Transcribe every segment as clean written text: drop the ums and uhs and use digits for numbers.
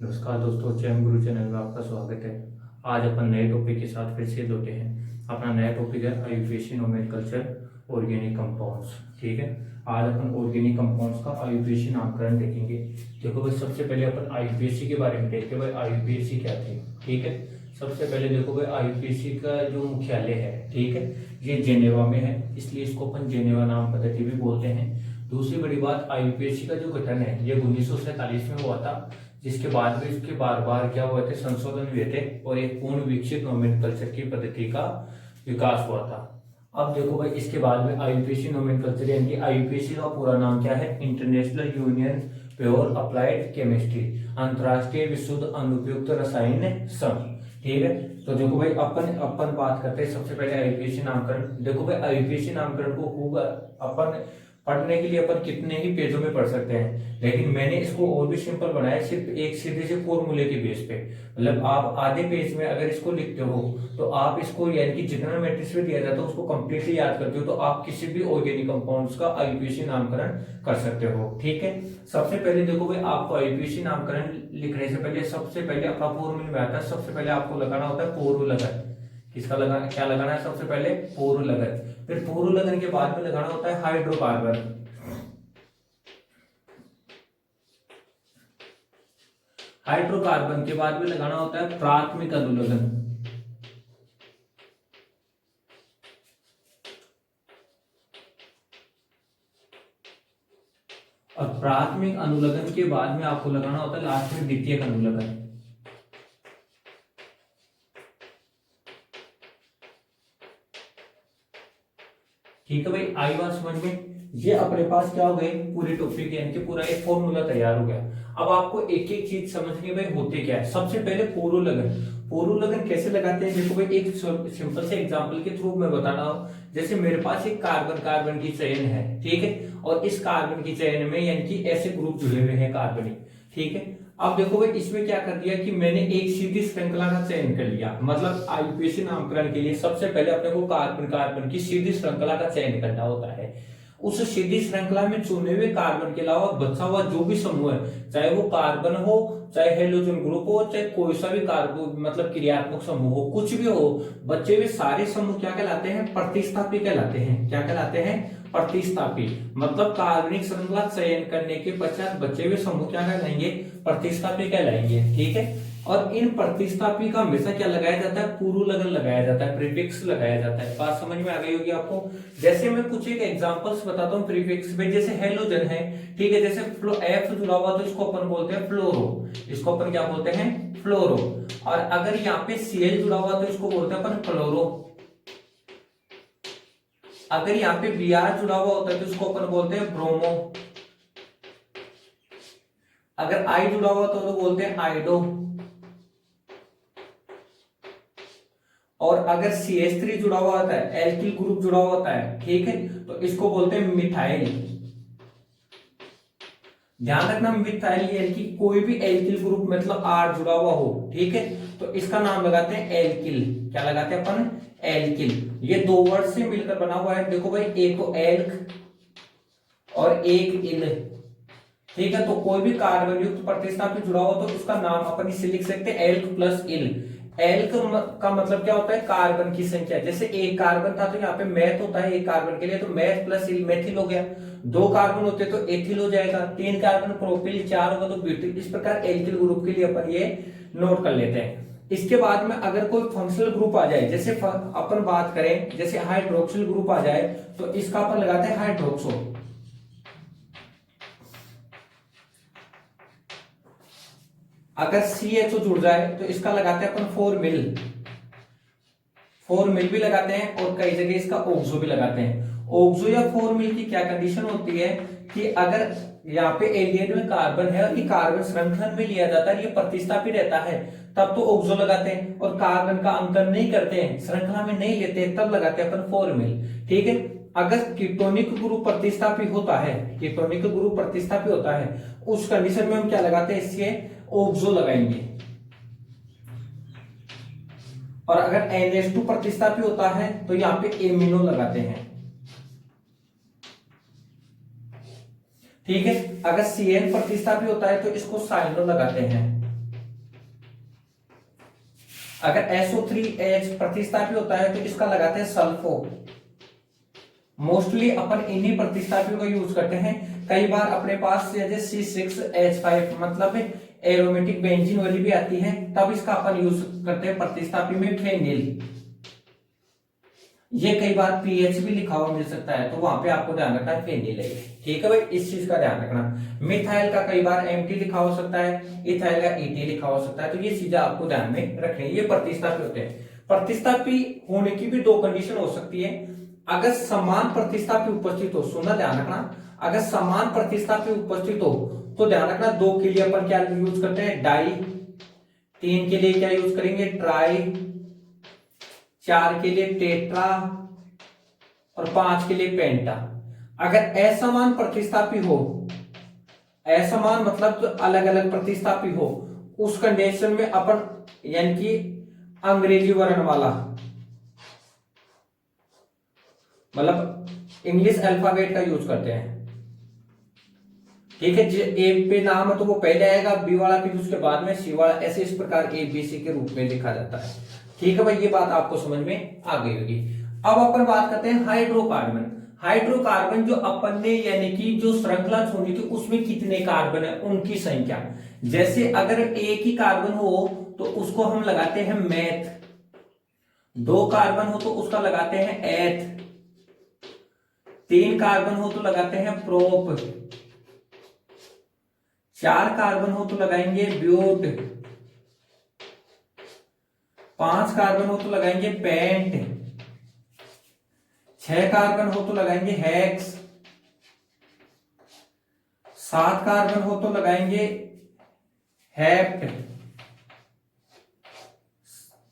नमस्कार दोस्तों, जैम गुरु चैनल में आपका स्वागत है। आज अपन नए टॉपिक के साथ फिर से जुटे हैं। अपना नया टॉपिक है आयुर्वेदिक नोमेनक्लेचर ऑर्गेनिक कंपाउंड्स। ठीक है, आज अपन ऑर्गेनिक कंपाउंड्स का आयुर्वेदिक नामकरण देखेंगे। देखो भाई, सबसे पहले अपन आयुर्वेदिक के बारे में देखते हैं। भाई आयुर्वेदिक क्या थे? ठीक है, सबसे पहले देखो भाई, आयुर्वेदिक का जो मुख्यालय है, ठीक है, ये जेनेवा में है, इसलिए इसको अपन जेनेवा नाम पद्धति भी बोलते हैं। दूसरी बड़ी बात, आयुर्वेदिक का जो गठन है ये 1947 में हुआ था, जिसके बाद में इसके बार बार क्या हुए थे, संशोधन हुए थे और एक पूर्ण विकसित नोमेनक्लेचर की पद्धति का विकास हुआ था। अब देखो भाई, इसके बाद में आयुर्वेदिक नोमेनक्लेचर यानी कि आयुर्वेदिक का पूरा नाम क्या है? International union pure applied chemistry, अंतरराष्ट्रीय विशुद्ध अनुपयुक्त रसायन संघ। ठीक है, तो देखो भाई, अपन अपन बात करते हैं सबसे पहले आयुर्वेदिक नामकरण। देखो भाई, आयुर्वेदिक नामकरण को खूब अपन पढ़ने के लिए अपन कितने ही पेजों में पढ़ सकते हैं, लेकिन मैंने इसको और भी सिंपल बनाया, सिर्फ एक सीधे से फॉर्मूले के बेस पे। मतलब आप आधे पेज में अगर इसको लिखते हो तो आप इसको यानी कि जितना मैट्रिक्स में दिया जाता है उसको कंप्लीटली याद करते हो, तो आप किसी भी ऑर्गेनिक कंपाउंड्स का आयुर्वेदिक नामकरण कर सकते हो। ठीक है, सबसे पहले देखो भाई, आपको आयुर्वेदिक नामकरण लिखने से पहले सबसे पहले अपना फॉर्मूले में आता है, सबसे पहले आपको लगाना होता है पूर्व लगन। किसका लगाना, क्या लगाना है? सबसे पहले पूर्व लगन। फिर पूर्व लगन के बाद में लगाना होता है हाइड्रोकार्बन। हाइड्रोकार्बन के बाद में लगाना होता है प्राथमिक अनुलग्न। और प्राथमिक अनुलग्न के बाद में आपको लगाना होता है लास्ट में द्वितीयक अनुलग्न। ठीक है भाई, आई बात समझ में? ये अपने पास क्या हो गए, पूरी टॉपिक यानी कि पूरा एक फॉर्मूला तैयार हो गया। अब आपको एक एक चीज समझनी है भाई, होते क्या है। सबसे पहले पूर्व लगन। पूर्व लगन कैसे लगाते हैं? देखो भाई, एक सिंपल से एग्जांपल के थ्रू मैं बता रहा हूं। जैसे मेरे पास एक कार्बन कार्बन की चेन है, ठीक है, और इस कार्बन की चेन में यानी कि ऐसे ग्रुप जुड़े हुए हैं कार्बनिक। ठीक है, अब देखो भाई, इसमें क्या कर दिया कि मैंने एक सीधी श्रृंखला का चयन कर लिया। मतलब आयुर्वेदिक नामकरण के लिए सबसे पहले अपने को कार्बन कार्बन की सीधी श्रृंखला का चयन करना होता है। उस सीधी श्रृंखला में चुने हुए कार्बन के अलावा बचा हुआ जो भी समूह है, चाहे वो कार्बन हो, चाहे हेलोजन ग्रुप हो, चाहे कोई सा भी कार्बन मतलब क्रियात्मक समूह हो, कुछ भी हो, बचे हुए सारे समूह क्या कहलाते हैं? प्रतिस्थापी कहलाते हैं। क्या कहलाते हैं? प्रतिस्थापी। मतलब कार्बनिक श्रृंखला चयन करने के पश्चात बचे हुए समूह क्या कहलाएंगे? प्रतिस्थापी कहलाएंगे। ठीक है, और इन प्रतिस्थापी का हमेशा क्या लगाया जाता है? पूर्व लगन लगाया जाता है, प्रीफिक्स लगाया जाता है। बात समझ में आ गई होगी आपको। जैसे मैं कुछ एक एग्जांपल्स बताता हूँ प्रीफिक्स पे। जैसे हेलोजन है, ठीक है, जैसे एफ जुड़ा हुआ तो इसको अपन बोलते हैं फ्लोरो। इसको अपन क्या बोलते हैं? फ्लोरो। और अगर यहाँ पे सीएल जुड़ा हुआ तो इसको बोलते हैं अपन क्लोरो। अगर यहाँ पे बीआर जुड़ा हुआ होता है तो इसको अपन बोलते हैं ब्रोमो। अगर आई जुड़ा हुआ तो बोलते हैं आइडो। और अगर CH3 जुड़ा हुआ होता है, एल्किल ग्रुप जुड़ा हुआ होता है, ठीक है, तो इसको बोलते हैं मिथाइल। ध्यान रखना, मिथाइल एल्किल, कोई भी एल्किल ग्रुप मतलब R जुड़ा हुआ हो, ठीक है, तो इसका नाम लगाते हैं एल्किल। क्या लगाते हैं अपन? एल्किल। ये दो वर्ड से मिलकर बना हुआ है। देखो भाई, एक तो एल्क और एक इल। ठीक है, तो कोई भी कार्बन युक्त प्रतिस्थापी जुड़ा हो तो उसका नाम अपन इसे लिख सकते हैं एल्क प्लस इल। एल्क का मतलब क्या होता है? कार्बन की संख्या। जैसे एक कार्बन था तो यहाँ पे मैथ होता है एक कार्बन के लिए, तो मैथ प्लस इल मेथिल हो गया। दो कार्बन होते तो एथिल हो जाएगा। तीन कार्बन प्रोपिल, चार होगा तो ब्यूटिल। इस प्रकार एल्किल ग्रुप के लिए अपन ये नोट कर लेते हैं। इसके बाद में अगर कोई फंक्शनल ग्रुप आ जाए, जैसे अपन बात करें जैसे हाइड्रोक्सिल ग्रुप आ जाए तो इसका अपन लगाते हैं हाइड्रोक्सो। अगर CHO जुड़ जाए तो इसका लगाते हैं अपन फॉर्मिल। फॉर्मिल भी लगाते हैं और कई जगह इसका ऑक्सो भी लगाते हैं। ऑक्सो या फॉर्मिल की क्या कंडीशन होती है कि अगर यहाँ पे एलियन में कार्बन है और ये कार्बन श्रृंखलन में लिया जाता है, ये प्रतिस्थापी रहता है, तब तो ऑक्सो लगाते हैं। और कार्बन का अंकन नहीं करते हैं, श्रृंखला में नहीं लेते हैं, तब लगाते हैं अपन फॉर्मिल। ठीक है, अगर कीटोनिक ग्रुप प्रतिस्थापी होता है, कीटोनिक ग्रुप प्रतिस्थापी होता है, उस कंडीशन में हम क्या लगाते हैं? इसके ऑक्सो लगाएंगे। और अगर NH2 प्रतिस्थापी होता है तो यहाँ पे एमिनो लगाते हैं। ठीक है, अगर CN प्रतिस्थापी होता है तो इसको साइनो लगाते हैं। अगर SO3H प्रतिस्थापी होता है तो इसका लगाते हैं सल्फो। मोस्टली अपन इन्हीं प्रतिस्थापियों का यूज करते हैं। कई बार अपने पास जैसे C6H5 मतलब एरोमेटिक बेंजीन वाली भी आती है, तब इसका अपन यूज करते हैं प्रतिस्थापी में फेनिल। ये कई बार पीएच भी लिखा हुआ मिल सकता है, तो वहां पे आपको ध्यान रखना है फेनिल है। ठीक है भाई, इस चीज का ध्यान रखना। मिथाइल का कई बार एमटी लिखा हो सकता है, इथाइल का ईटी लिखा हो सकता है, तो ये चीजें आपको ध्यान में रखनी है। ये प्रतिस्थापी होते हैं। प्रतिस्थापी होने की भी दो कंडीशन हो सकती है। अगर समान प्रतिस्थापी उपस्थित हो, सुनना ध्यान रखना, अगर समान प्रतिस्थापी उपस्थित हो तो ध्यान रखना, दो के लिए अपन क्या यूज करते हैं, डाई। तीन के लिए क्या यूज करेंगे, ट्राई। चार के लिए टेट्रा और पांच के लिए पेंटा। अगर असमान प्रतिस्थापी हो, असमान मतलब जो अलग अलग प्रतिस्थापी हो, उस कंडीशन में अपन यानी कि अंग्रेजी वर्ण वाला मतलब इंग्लिश अल्फाबेट का यूज करते हैं। ठीक है, ए पे नाम है तो वो पहले आएगा, बी वाला फिर उसके बाद में सी वाला, ऐसे इस प्रकार ए बी सी के रूप में लिखा जाता है। ठीक है भाई, ये बात आपको समझ में आ गई होगी। अब अपन बात करते हैं हाइड्रोकार्बन। हाइड्रोकार्बन जो अपन ने यानी कि जो श्रृंखला छोड़ी थी उसमें कितने कार्बन है उनकी संख्या। जैसे अगर एक ही कार्बन हो तो उसको हम लगाते हैं मैथ, दो कार्बन हो तो उसका लगाते हैं एथ, तीन कार्बन हो तो लगाते हैं प्रोप, चार कार्बन हो तो लगाएंगे ब्यूट, पांच कार्बन हो तो लगाएंगे पेंट, छह कार्बन हो तो लगाएंगे हेक्स, सात कार्बन हो तो लगाएंगे हेप्ट,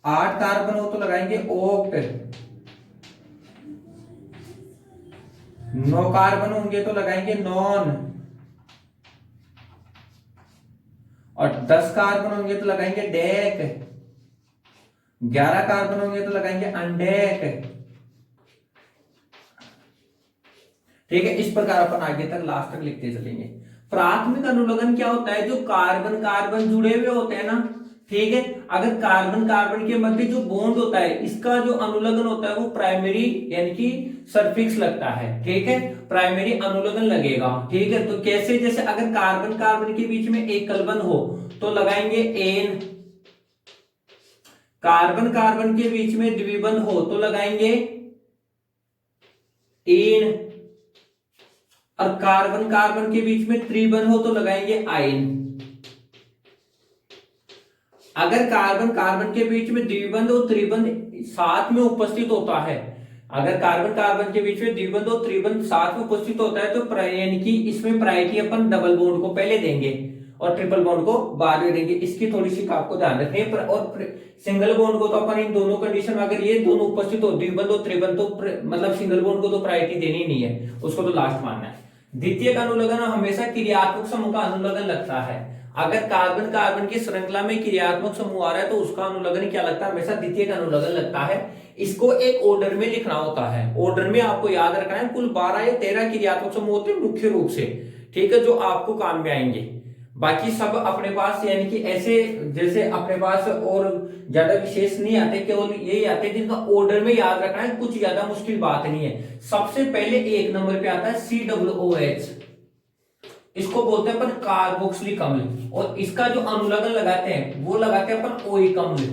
आठ कार्बन हो तो लगाएंगे ओक्ट, नौ कार्बन होंगे तो लगाएंगे नॉन, और 10 कार्बन होंगे तो लगाएंगे डेक, 11 कार्बन होंगे तो लगाएंगे अनडेक। ठीक है, इस प्रकार अपन आगे तक लास्ट तक लिखते चलेंगे। प्राथमिक अनुलग्न क्या होता है, जो कार्बन कार्बन जुड़े हुए होते हैं ना, ठीक है, अगर कार्बन कार्बन के मध्य जो बॉन्ड होता है इसका जो अनुलग्न होता है वो प्राइमरी यानी कि सफिक्स लगता है। ठीक है, प्राइमरी अनुलग्न लगेगा। ठीक है, तो कैसे, जैसे अगर कार्बन कार्बन के बीच में एकल हो तो लगाएंगे एन, कार्बन कार्बन के बीच में द्विबंध हो तो लगाएंगे इन, और कार्बन कार्बन के बीच में त्रिबंध हो तो लगाएंगे आइन। अगर कार्बन कार्बन के बीच में द्विबंध और त्रिबंध साथ में उपस्थित होता है, अगर कार्बन कार्बन के बीच में द्विबंध और त्रिबंध साथ में उपस्थित होता है तो यानी कि इसमें प्रायोरिटी अपन डबल बॉन्ड को पहले देंगे और ट्रिपल बॉन्ड को बाद में देंगे। इसकी थोड़ी सी आपको ध्यान रखनी है। और सिंगल बॉन्ड को तो अपन इन दोनों कंडीशन में अगर ये दोनों उपस्थित हो, द्विबंध और त्रिबंध, तो मतलब सिंगल बॉन्ड को तो प्रायोरिटी देनी नहीं है, उसको तो लास्ट मानना है। द्वितीय का अनुलग्न हमेशा क्रियात्मक समूह का अनुलग्न लगता है। अगर कार्बन कार्बन की श्रृंखला में क्रियात्मक समूह आ रहा है तो उसका अनुलग्न क्या लगता है, हमेशा द्वितीय का अनुलग्न लगता है। इसको एक ऑर्डर में लिखना होता है। ऑर्डर में आपको याद रखना है, कुल 12 या 13 क्रियात्मक समूह होते हैं मुख्य रूप से। ठीक है, जो आपको काम में आएंगे। बाकी सब अपने पास यानी कि ऐसे जैसे अपने पास और ज्यादा विशेष नहीं आते, केवल यही आते हैं जिनका ऑर्डर में याद रखना है, कुछ ज्यादा मुश्किल बात नहीं है। सबसे पहले एक नंबर पे आता है COOH, इसको बोलते हैं अपन कार्बोक्सिलिक अम्ल, और इसका जो अनुलग्न लगाते हैं वो लगाते हैं अपन ओइक अम्ल।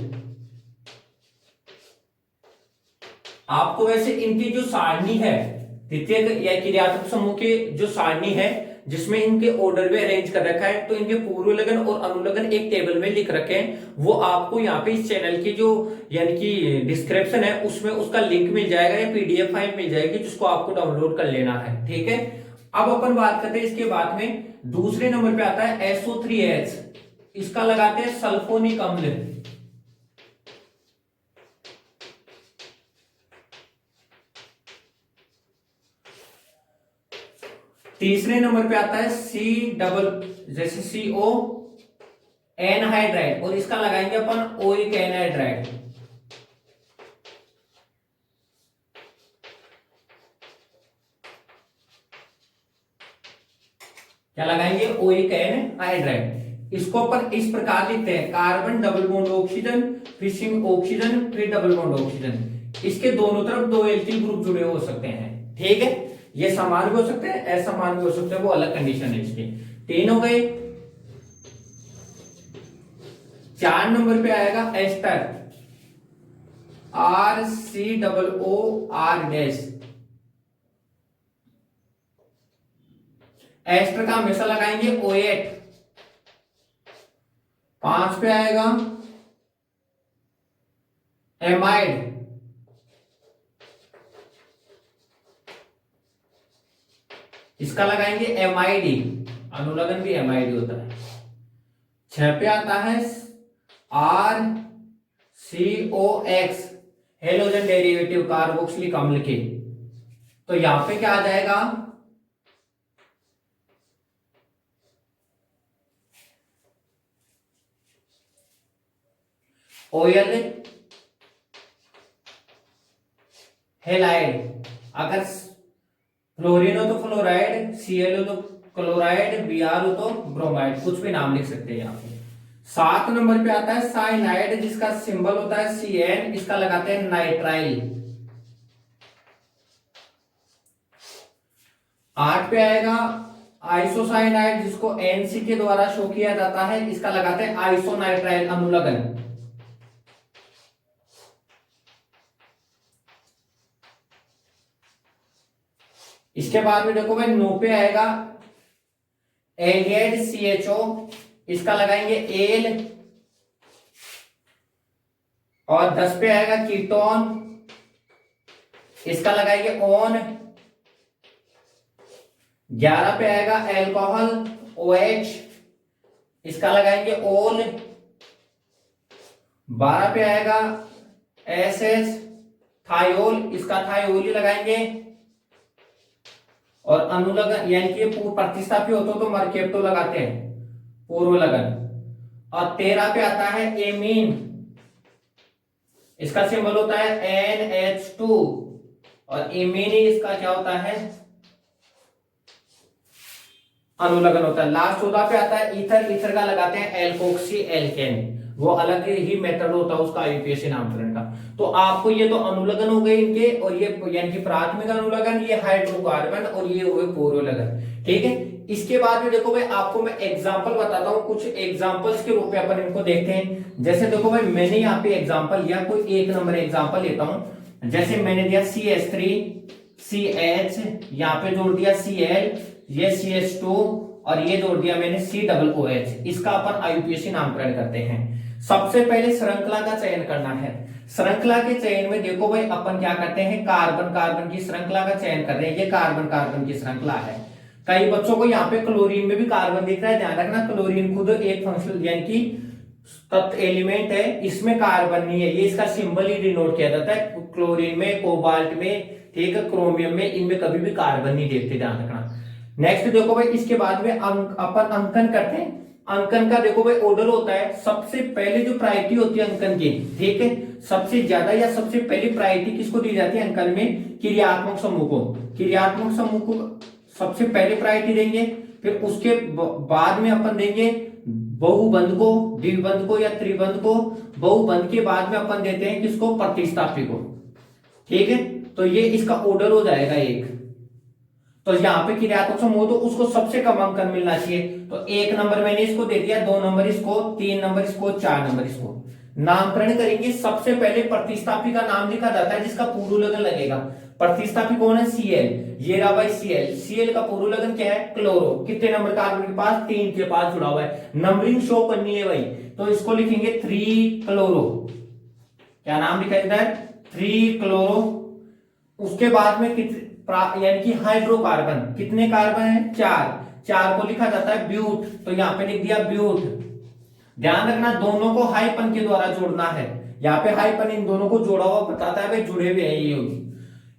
आपको वैसे इनकी जो सारणी है, द्वितीय या क्रियात्मक समूह के जो सारणी है जिसमें इनके ऑर्डर में अरेंज कर रखा है, तो इनके पूर्व लगन और अनुलग्न एक टेबल में लिख रखे हैं। वो आपको यहाँ पे इस चैनल की जो यानी कि डिस्क्रिप्शन है उसमें उसका लिंक मिल जाएगा या PDF फाइल मिल जाएगी, जिसको आपको डाउनलोड कर लेना है। ठीक है, अब अपन बात करते हैं इसके बाद में दूसरे नंबर पे आता है SO3H, इसका लगाते हैं सल्फोनिक अम्ल। तीसरे नंबर पे आता है जैसे CO एनहाइड्राइड, और इसका लगाएंगे अपन ओइक एनहाइड्राइड। क्या लगाएंगे, ओइक एनहाइड्राइड। इसको अपन इस प्रकार लिखते हैं, कार्बन डबल बॉन्ड ऑक्सीजन, फिर सिंग ऑक्सीजन, फिर डबल बॉन्ड ऑक्सीजन। इसके दोनों तरफ दो एल्किल ग्रुप जुड़े हो सकते हैं, ठीक है। ये समान भी हो सकते हैं, असमान भी हो सकते हैं, वो अलग कंडीशन है इसकी। 3 हो गए। 4 नंबर पे आएगा एस्टर, RCOOR-। एस्टर का हमेशा लगाएंगे O8। 5 पे आएगा एमाइड, इसका लगाएंगे एमआईडी, अनुलग्न भी एमआईडी होता है। 6 पे आता है RCOX, हेलोजन डेरिवेटिव कार्बोक्सिलिक अम्ल के। तो यहां पे क्या आ जाएगा, OL हेलाइड, अगर फ्लोरीन हो तो फ्लोराइड, Cl हो तो क्लोराइड, Br हो तो ब्रोमाइड, कुछ भी नाम लिख सकते हैं यहाँ पे। 7 नंबर पे आता है साइनाइड, जिसका सिंबल होता है Cn, इसका लगाते हैं नाइट्राइल। 8 पे आएगा आइसोसाइनाइड, जिसको Nc के द्वारा शो किया जाता है, इसका लगाते हैं आइसोनाइट्राइल अनुलग्न। इसके बाद में देखो भाई 9 पे आएगा एल्डिहाइड CHO, इसका लगाएंगे एल। और 10 पे आएगा कीटोन, इसका लगाएंगे ऑन। 11 पे आएगा एल्कोहल OH, इसका लगाएंगे ओल। 12 पे आएगा SS थायोल, इसका थायोल ही लगाएंगे। और अनुलग्न यानी कि पूर्व प्रतिस्थापी होते तो मरकेप्टो लगाते हैं, पूर्व लगन। और 13 पे आता है एमीन, इसका सिंबल होता है NH2, और एमीन ही इसका क्या होता है, अनुलग्न होता है। लास्ट 14 पे आता है ईथर, ईथर का लगाते हैं एल्कोक्सी एल्केन, वो अलग ही मेथड होता है उसका आईयूपीएसी नामकरण का। तो आपको ये तो अनुलग्न हो गए इनके, और ये यानी कि प्राथमिक अनुलग्न, ये हाइड्रोकार्बन, और ये हुए पूर्व लगन, ठीक है। इसके बाद में देखो भाई आपको मैं एग्जांपल बताता हूं, कुछ एग्जांपल्स के रूप में अपन इनको देखते हैं। जैसे देखो भाई मैंने यहाँ पे एग्जांपल लिया, कोई 1 नंबर एग्जांपल लेता हूं। जैसे मैंने दिया CH3 CH, यहाँ पे जोड़ दिया Cl, ये CH2, और ये जोड़ दिया मैंने COOH। इसका अपन आईयूपीएसी नामकरण करते हैं। सबसे पहले श्रृंखला का चयन करना है। श्रृंखला के चयन में देखो भाई अपन क्या करते हैं, कार्बन कार्बन की श्रृंखला का चयन कर रहे हैं। ये कार्बन कार्बन की श्रृंखला है। कई बच्चों को यहाँ पे क्लोरीन में भी कार्बन दिख रहा है, ध्यान रखना क्लोरीन खुद एक फंक्शनल यानी कि तत्व एलिमेंट है, इसमें कार्बन नहीं है, ये इसका सिंबल ही डिनोट किया जाता है। क्लोरीन में, कोबाल्ट में, ठीक है, क्रोमियम में, इनमें कभी भी कार्बन नहीं देखते, ध्यान रखना। नेक्स्ट देखो भाई इसके बाद में अपन अंकन करते हैं। अंकन का देखो भाई ऑर्डर होता है, सबसे पहले जो प्रायोरिटी होती है अंकन की, ठीक है, सबसे ज्यादा या सबसे पहली प्रायोरिटी किसको दी जाती है अंकन में, क्रियात्मक समूह को। क्रियात्मक समूह को सबसे पहले प्रायोरिटी देंगे, फिर उसके बाद में अपन देंगे बहुबंध को, द्विबंध को या त्रिबंध को। बहुबंध के बाद में अपन देते हैं किसको, प्रतिस्थापी को, ठीक है। तो ये इसका ऑर्डर हो जाएगा एक। तो यहाँ पे क्रियात्मक समूह तो उसको सबसे कम अंकन मिलना चाहिए, तो 1 नंबर मैंने इसको दे दिया, 2 नंबर इसको, 3 नंबर इसको, 4 नंबर इसको। नामकरण करेंगे, सबसे पहले प्रतिस्थापी का नाम लिखा जाता है जिसका पूर्व लगन लगेगा। प्रतिस्थापी कौन है, Cl, ये रहा भाई Cl। Cl का पूर्व लगन क्या है, क्लोरो। कितने नंबर कार्बन के पास, 3 के पास जुड़ा हुआ है, नंबरिंग शो करनी है भाई, तो इसको लिखेंगे 3 क्लोरो। क्या नाम लिखा जाता है, 3 क्लोरो। उसके बाद में यानी कि हाइड्रोकार्बन, कितने कार्बन है, 4 को लिखा जाता है ब्यूट, तो यहाँ पे लिख दिया ब्यूट। ध्यान रखना दोनों को हाइपन के द्वारा जोड़ना है, यहाँ पे हाइपन इन दोनों को जोड़ा हुआ बताता है भाई, जुड़े हुए हैं ये होगी।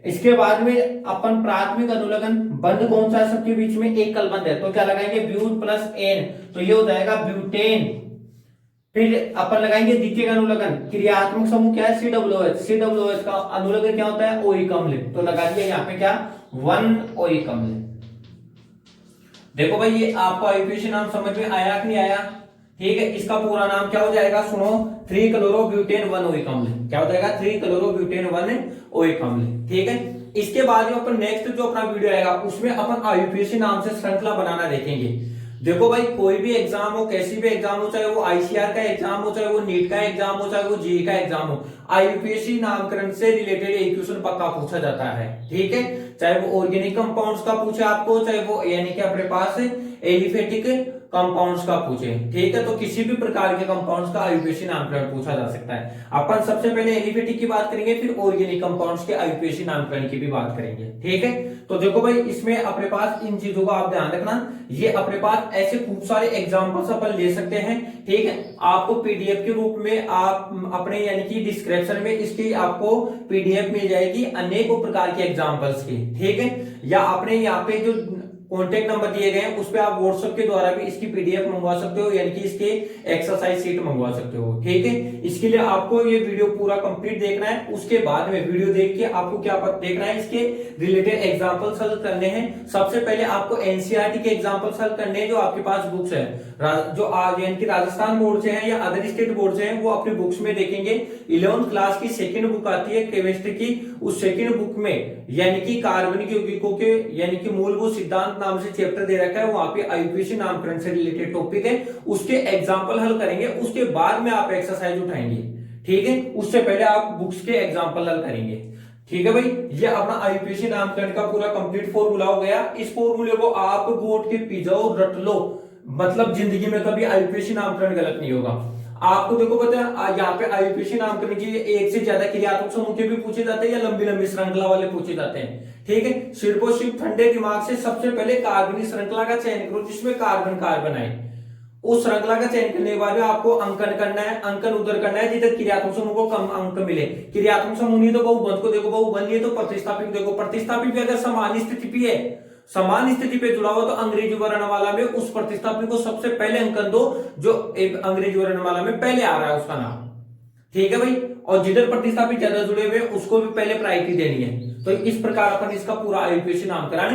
इसके बाद में अपन प्राथमिक अनुलग्न, बंध कौन सा है सबके बीच में, एकल बंध है, तो क्या लगाएंगे ब्यूट प्लस एन, तो ये हो जाएगा ब्यूटेन। फिर अपन लगाएंगे द्वितीय अनुलग्न, क्रियात्मक समूह क्या है, COOH। COOH का अनुलग्न क्या होता है, ओइक अम्ल, तो लगा दिया यहाँ पे क्या, 1 ओइक अम्ल। देखो भाई ये आपको आईयूपीएसी नाम समझ में आया कि नहीं आया। ठीक है, इसका पूरा नाम क्या हो जाएगा, सुनो, 3 क्लोरोब्यूटेन 1 ओइक अम्ल। क्या हो जाएगा, 3 क्लोरोब्यूटेन 1 ओइक अम्ल। ठीक है, इसके बाद जो अपन नेक्स्ट जो अपना वीडियो आएगा उसमें अपन आईयूपीएसी नाम से श्रृंखला बनाना देखेंगे। देखो भाई, कोई भी एग्जाम हो, कैसी भी एग्जाम हो, चाहे वो आईसीआर का एग्जाम हो, चाहे वो नीट का एग्जाम हो, चाहे वो जेईई का एग्जाम हो, आईयूपीएसी नामकरण से रिलेटेड एक क्वेश्चन पक्का पूछा जाता है। ठीक है, चाहे वो ऑर्गेनिक कंपाउंड्स का पूछे आपको, चाहे वो यानी कि अपने पास एलिफेटिक कंपाउंड्स का पूछे। ठीक है, तो किसी भी प्रकार के कंपाउंड्स का आईयूपीएसी नामकरण पूछा जा सकता है। अपन सबसे पहले एलिफेटिक की बात करेंगे, फिर ऑर्गेनिक कंपाउंड्स के आईयूपीएसी नामकरण की भी बात करेंगे। ठीक है, तो देखो भाई, इसमें अपने पास इन चीजों का आप ध्यान रखना, ये अपने पास ऐसे खूब सारे एग्जांपल्स अपन ले सकते हैं। ठीक है, आपको पीडीएफ के रूप में आप अपने यानी कि डिस्क्रिप्शन में इसकी आपको पीडीएफ मिल जाएगी अनेकों प्रकार के एग्जांपल्स की। ठीक है, या आपने यहाँ पे जो कॉन्टेक्ट नंबर दिए गए हैं उस पे आप व्हाट्सएप के द्वारा भी इसकी पीडीएफ मंगवा सकते हो, यानी कि इसके एक्सरसाइज सीट मंगवा सकते हो। ठीक है, इसके लिए आपको ये वीडियो पूरा कंप्लीट देखना है, उसके बाद में वीडियो देख के आपको क्या देखना है, इसके रिलेटेड एग्जांपल्स हल करने हैं। सबसे पहले आपको एनसीईआरटी के एग्जांपल्स हल करने हैं, जो आपके पास बुक्स है, जो यानी कि राजस्थान बोर्ड से है या अदर स्टेट बोर्ड से है, वो अपनी बुक्स में देखेंगे। 11th क्लास की सेकंड बुक आती है केमिस्ट्री की, उस सेकंड बुक में यानी कि कार्बनिक यौगिकों के यानी कि मूलभूत सिद्धांत नाम से चैप्टर दे रखा है, वहां पे आईयूपीएसी नामकरण से रिलेटेड टॉपिक है, उसके एग्जांपल हल करेंगे, उसके बाद में आप एक्सरसाइज उठाएंगे। ठीक है, उससे पहले आप बुक्स के एग्जांपल हल करेंगे। ठीक है भाई, ये अपना आईयूपीएसी नामकरण का पूरा कंप्लीट फॉर्मूला हो गया। इस फॉर्मूले को आप गोट के पी जाओ, रट लो, मतलब जिंदगी में कभी आईयूपीएसी नामकरण गलत नहीं होगा। आपको देखो पता है, यहाँ पे आईयूपीएसी नामकरण की एक से ज्यादा क्रियात्मक समूह के भी पूछे जाते हैं या लंबी लंबी श्रृंखला वाले पूछे जाते हैं। ठीक है, सिर्फ और सिर्फ ठंडे दिमाग से सबसे पहले कार्बनिक श्रृंखला का चयन करो जिसमें कार्बन कार्बन आए। उस श्रृंखला का चयन करने के बाद आपको अंकन करना है, अंकन उधर करना है जिधर क्रियात्मक समूह को कम अंक मिले। क्रियात्मक समूह नहीं तो बहुबंध को देखो, बहुबंध नहीं तो प्रतिस्थापित देखो, प्रतिस्थापित भी अगर समान स्थिति पे है, समान स्थिति पे जुड़ा हुआ तो अंग्रेजी वर्णमाला में उस प्रतिस्थापित को सबसे पहले अंकन दो जो एक अंग्रेजी वर्णमाला में पहले आ रहा है उसका नाम। ठीक है भाई, और जिधर प्रतिस्थापित ज्यादा जुड़े हुए उसको भी पहले प्रायोरिटी देनी है। तो इस प्रकार अपन इसका पूरा आईयूपीएसी नामकरण